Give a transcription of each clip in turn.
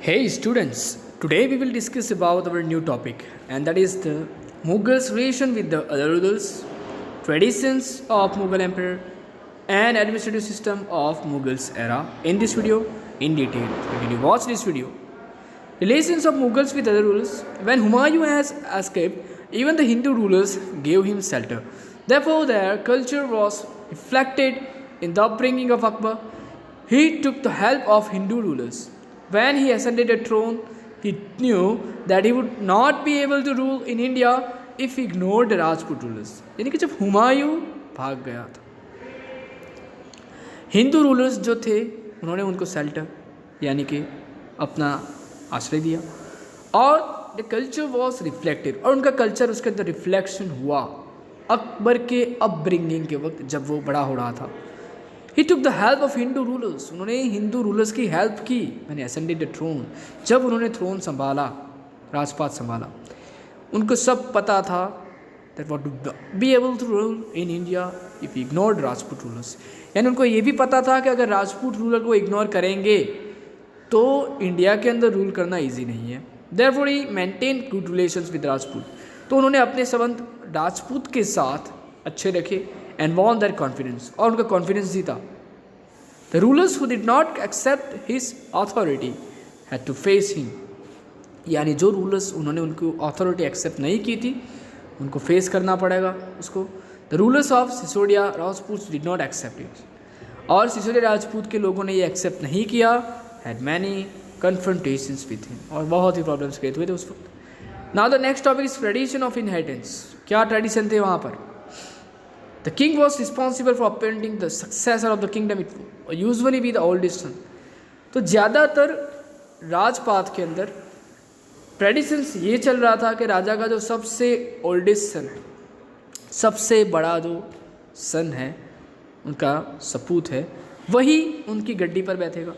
Hey students, today we will discuss about our new topic and that is the Mughals relation with the other rulers, traditions of Mughal Emperor and administrative system of Mughals era in this video in detail. So when you watch this video, relations of Mughals with other rulers, when Humayun has escaped, even the Hindu rulers gave him shelter. Therefore their culture was reflected in the upbringing of Akbar. He took the help of Hindu rulers. When he ascended the throne, he knew that he would not be able to rule in India if he ignored the Rajput rulers. यानी कि जब हुमायूं भाग गया था, Hindu rulers जो थे उन्होंने उनको सेल्टर यानी कि अपना आश्रय दिया और द कल्चर वॉज रिफ्लेक्टेड और उनका कल्चर उसके अंदर रिफ्लेक्शन हुआ अकबर के अपब्रिंगिंग के वक्त जब वो बड़ा हो रहा था. He took the help of Hindu rulers. उन्होंने हिंदू रूलर्स की हेल्प की. मैंने ascended the throne. जब उन्होंने थ्रोन संभाला, राजपाट संभाला, उनको सब पता था that what to be able to rule in India if he ignored Rajput rulers. यानी उनको ये भी पता था कि अगर राजपूत रूलर को इग्नोर करेंगे तो इंडिया के अंदर रूल करना ईजी नहीं है. Therefore he maintained good relations with Rajput. तो उन्होंने अपने संबंध राजपूत के साथ अच्छे रखे and won their confidence और उनका कॉन्फिडेंस जीता. The rulers who did not accept his authority had to face him. यानी जो रूलर्स उन्होंने उनको अथॉरिटी एक्सेप्ट नहीं की थी उनको फेस करना पड़ेगा उसको. The rulers of Sisodia Rajput did not accept it. और सिसोदिया राजपूत के लोगों ने ये एक्सेप्ट नहीं किया. Had many confrontations with him और बहुत ही प्रॉब्लम्स क्रिएट हुए थे उस वक्त. Now the next topic is tradition of inheritance. क्या ट्रेडिशन थे वहाँ पर? The king was responsible for appointing the successor of the kingdom. It would usually be the oldest son. तो ज़्यादातर राजपाट के अंदर ट्रेडिशंस ये चल रहा था कि राजा का जो सबसे ओल्डेस्ट सन, सबसे बड़ा जो सन है, उनका सपूत है, वही उनकी गद्दी पर बैठेगा.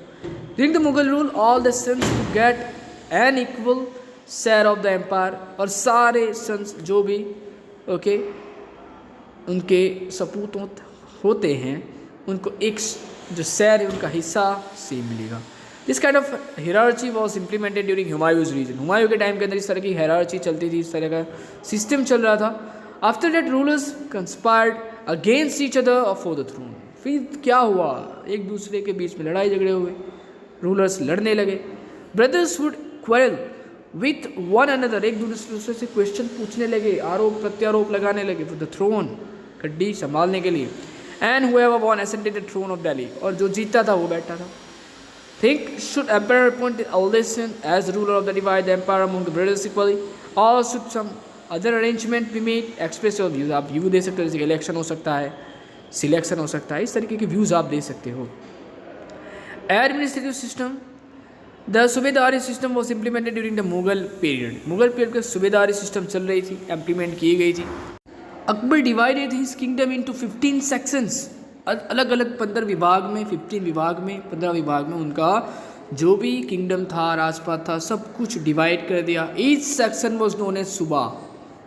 During the Mughal rule, all the sons would get an equal share of the empire. और सारे सन्स जो भी उनके सपूत होते हैं उनको एक जो शेयर है उनका हिस्सा सेम मिलेगा. This kind of hierarchy was implemented during Humayun's region. Humayun के टाइम के अंदर इस तरह की हायरार्ची चलती थी, इस तरह का सिस्टम चल रहा था. After that rulers conspired against each other for the throne. फिर क्या हुआ, एक दूसरे के बीच में लड़ाई झगड़े हुए, रूलर्स लड़ने लगे. Brothers would quarrel with one another. एक दूसरे से क्वेश्चन पूछने लगे, आरोप प्रत्यारोप लगाने लगे फॉर द थ्रोन, गद्दी संभालने के लिए. And whoever one ascended the throne of Delhi. और जो जीता था वो बैठा था. Think should empire appoint eldest son as ruler of the divided empire among the brothers equally or should some other arrangement be made? Express your views. आप view दे सकते हो, जैसे इलेक्शन हो सकता है, सिलेक्शन हो सकता है, इस तरीके के व्यूज़ आप दे सकते हो. Administrative system. The subedari system was implemented during the Mughal period. Mughal period का सूबेदारी सिस्टम चल रही थी, इम्प्लीमेंट की गई थी. Akbar divided his kingdom into 15 sections. अलग अलग 15 विभाग में, 15 विभाग में, 15 विभाग में उनका जो भी किंगडम था, राजपाट था, सब कुछ डिवाइड कर दिया. Each section was known as suba.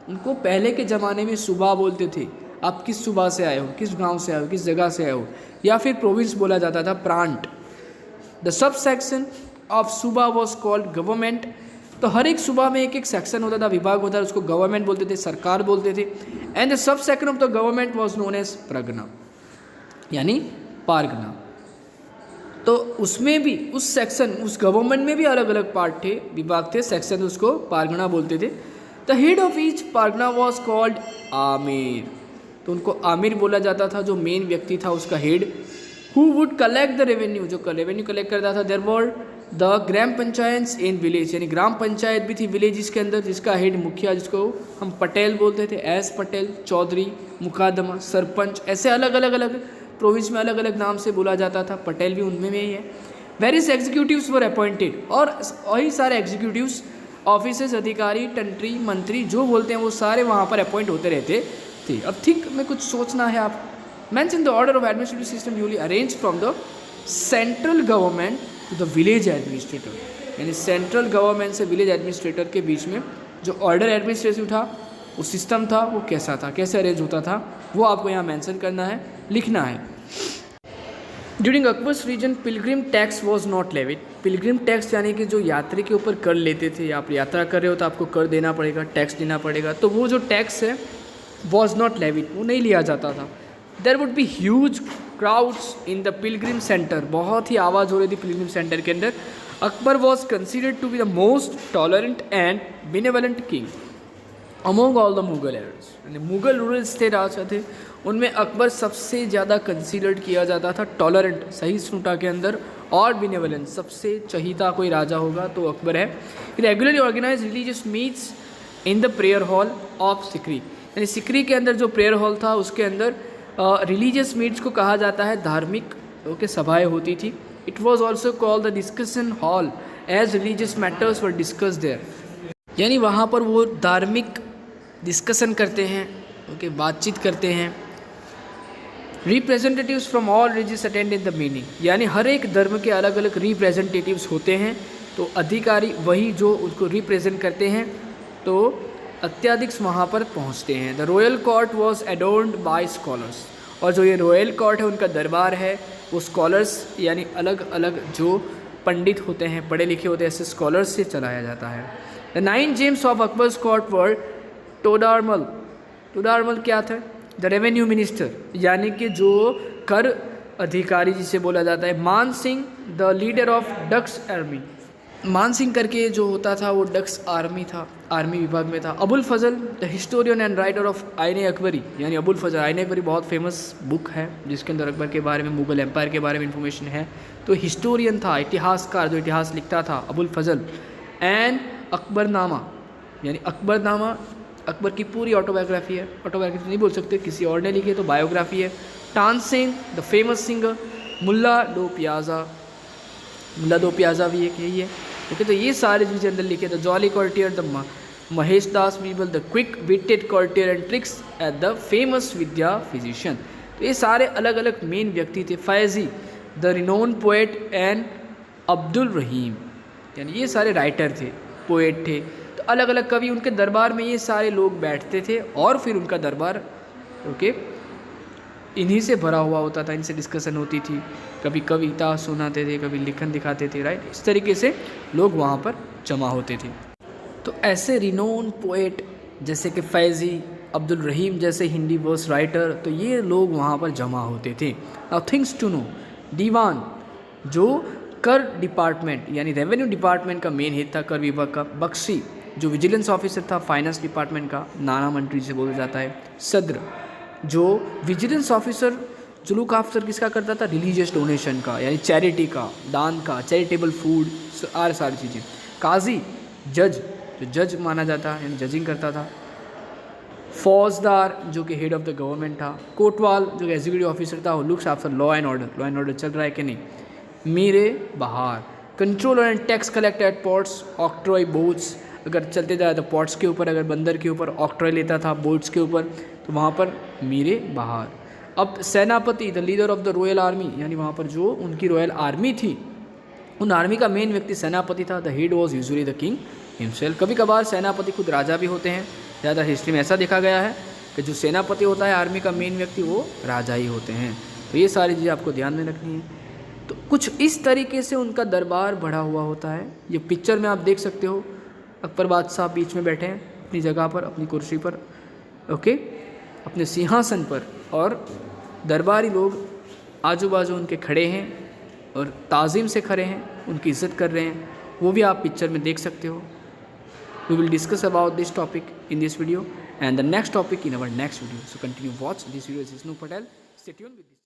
उनको पहले के ज़माने में सूबा बोलते थे. आप किस सूबा से आए हो, किस गांव से आए हो, किस जगह से आए हो, या फिर प्रोविंस बोला जाता था, प्रांत. द सब सेक्शन ऑफ सूबा वॉज कॉल्ड गवर्नमेंट. तो हर एक सूबा में एक एक सेक्शन होता था, विभाग होता था, उसको गवर्नमेंट बोलते थे, सरकार बोलते थे. And the sub section of the government was known as pargana यानी पारगना. तो उसमें भी उस सेक्शन, उस गवर्नमेंट में भी अलग अलग पार्ट थे, विभाग थे, सेक्शन, उसको पारगना बोलते थे. The head of each pargana was called amir. तो उनको आमिर बोला जाता था, जो मेन व्यक्ति था उसका head. Who would collect the revenue, जो रेवेन्यू कलेक्ट करता था. There were the gram panchayat in village, यानी ग्राम पंचायत भी थी विलेज के अंदर, जिसका हेड मुखिया, जिसको हम पटेल बोलते थे, एस पटेल, चौधरी, मुकादमा, सरपंच, ऐसे अलग अलग प्रोविंस में अलग अलग नाम से बोला जाता था. पटेल भी उनमें ही है. वेरियस एग्जीक्यूटिव्स वर अपॉइंटेड. और वही सारे एग्जीक्यूटिव्स, ऑफिसर्स, अधिकारी, टंट्री, मंत्री जो बोलते हैं वो सारे वहाँ पर अपॉइंट होते रहते थे. अब थिंक में कुछ सोचना है आप. Mention the order of administrative system duly arrange from the central government to the village administrator. यानी सेंट्रल गवर्नमेंट से विलेज एडमिनिस्ट्रेटर के बीच में जो ऑर्डर एडमिनिस्ट्रेटिव था, वो सिस्टम था, वो कैसा था, कैसे अरेंज होता था, वो आपको यहाँ मेंशन करना है, लिखना है. During Akbar's reign pilgrim tax was not levied. Pilgrim tax यानी कि जो यात्री के ऊपर कर लेते थे, आप यात्रा कर रहे हो तो आपको कर देना पड़ेगा, टैक्स देना पड़ेगा, तो वो जो टैक्स है वॉज नॉट लेविड, वो नहीं लिया जाता था। There would be huge crowds in the pilgrim centre, बहुत ही आवाज़ हो रही थी पिलग्रिम सेंटर के अंदर। Akbar was considered to be the most tolerant and benevolent king among all the Mughal errors. यानी मुगल रूलर्स थे, राजा थे, उनमें अकबर सबसे ज़्यादा कंसीडर्ड किया जाता था, टॉलरेंट, सही स्नुटा के अंदर, और बिनेवलेंट, सबसे चहीता कोई राजा होगा तो अकबर है। Regularly organise religious meets in the prayer hall of Sikri, यानी सिकरी के अंदर जो प्रेयर हॉल था उसके अंदर रिलीजियस मीट्स को कहा जाता है, धार्मिक सभाएँ होती थी। It was also called the discussion hall as religious matters were discuss there, यानी वहाँ पर वो धार्मिक डिस्कशन करते हैं, बातचीत करते हैं। Representatives from all religious attend in the meeting, यानी हर एक धर्म के अलग अलग रिप्रेजेंटेटिव्स होते हैं, तो अधिकारी वही जो उनको रिप्रेजेंट करते हैं, तो अत्याधिक वहाँ पर पहुँचते हैं। The royal court was adorned by scholars, और जो ये रॉयल कोर्ट है उनका दरबार है वो स्कॉलर्स यानी अलग अलग जो पंडित होते हैं, पढ़े लिखे होते हैं, ऐसे स्कॉलर्स से चलाया जाता है। The 9 gems of Akbar's court were Todarmal, Todarmal क्या था? द रेवेन्यू मिनिस्टर, यानी कि जो कर अधिकारी जिसे बोला जाता है। Man Singh the leader of ducks army, Man Singh करके जो होता था वो डक्स आर्मी था, आर्मी विभाग में था। Abul Fazal the historian and writer of Ain Akbari, यानी अबुल फजल, आईन अकबरी बहुत फेमस बुक है जिसके अंदर अकबर के बारे में, मुगल एम्पायर के बारे में इंफॉर्मेशन है, तो हिस्टोरियन था, इतिहासकार जो इतिहास लिखता था, अबुल फजल। एंड अकबरनामा, यानी अकबरनामा अकबर की पूरी ऑटोबायोग्राफी है, ऑटोबायोग्राफी नहीं बोल सकते, किसी और ने लिखी है तो बायोग्राफी है। तानसेन द फेमस सिंगर, मुल्ला दो प्याजा, मुल्ला दो प्याजा भी एक यही है, ओके। तो ये सारे जिनके अंदर लिखे थे। Jolly courtier the Mahesh Das Birbal the quick witted courtier and tricks at the famous Vidya physician, तो ये सारे अलग अलग मेन व्यक्ति थे। Faizi the renowned poet and Abdul Rahim, यानी ये सारे राइटर थे, पोएट थे, तो अलग अलग कवि उनके दरबार में ये सारे लोग बैठते थे और फिर उनका दरबार इन्हीं से भरा हुआ होता था, इनसे डिस्कशन होती थी, कभी कविता सुनाते थे, कभी लिखन दिखाते थे, राइट। इस तरीके से लोग वहाँ पर जमा होते थे। तो ऐसे रिनोन पोएट जैसे कि फैज़ी, अब्दुल रहीम जैसे हिंदी वर्स राइटर, तो ये लोग वहाँ पर जमा होते थे। नाउ थिंग्स टू नो, दीवान जो कर डिपार्टमेंट यानी रेवेन्यू डिपार्टमेंट का मेन हेड था, कर विभाग का। बख्शी जो विजिलेंस ऑफिसर था फाइनेंस डिपार्टमेंट का, नाना मंत्री से बोला जाता है। सद्र जो विजिलेंस ऑफिसर जो लुक आफ्टर किसका करता था, रिलीजियस डोनेशन का, यानी चैरिटी का, दान का, चैरिटेबल फूड, सारी चीज़ें। काजी जज जो जज माना जाता यानी जजिंग करता था। फौजदार जो कि हेड ऑफ द गवर्नमेंट था। कोटवाल जो कि एग्जीक्यूटिव ऑफिसर था, वो looks after law and order चल रहा है कि नहीं। Mir Bahr controller and tax collector at ports, octroi boats, अगर चलते जाए तो पोर्ट्स के ऊपर, अगर बंदर के ऊपर ऑक्ट्रॉय लेता था, बोट्स के ऊपर, तो वहाँ पर मीरे बहार। अब सेनापति the leader of the royal army, यानी वहाँ पर जो उनकी रॉयल आर्मी थी, उन आर्मी का मेन व्यक्ति सेनापति था। The head was usually the king himself. कभी कभार सेनापति खुद राजा भी होते हैं, ज़्यादा हिस्ट्री में ऐसा देखा गया है कि जो सेनापति होता है आर्मी का मेन व्यक्ति वो राजा ही होते हैं। तो ये सारी चीज़ें आपको ध्यान में रखनी है। तो कुछ इस तरीके से उनका दरबार बढ़ा हुआ होता है। ये पिक्चर में आप देख सकते हो, अकबर बादशाह बीच में बैठे हैं अपनी जगह पर, अपनी कुर्सी पर, ओके, अपने सिंहासन पर, और दरबारी लोग आजू बाजू उनके खड़े हैं और ताज़ीम से खड़े हैं, उनकी इज़्ज़त कर रहे हैं। वो भी आप पिक्चर में देख सकते हो। We will discuss about this topic in this video and the next topic in our next video. So continue watch this video. This is Snu Patel. Stay tuned with this.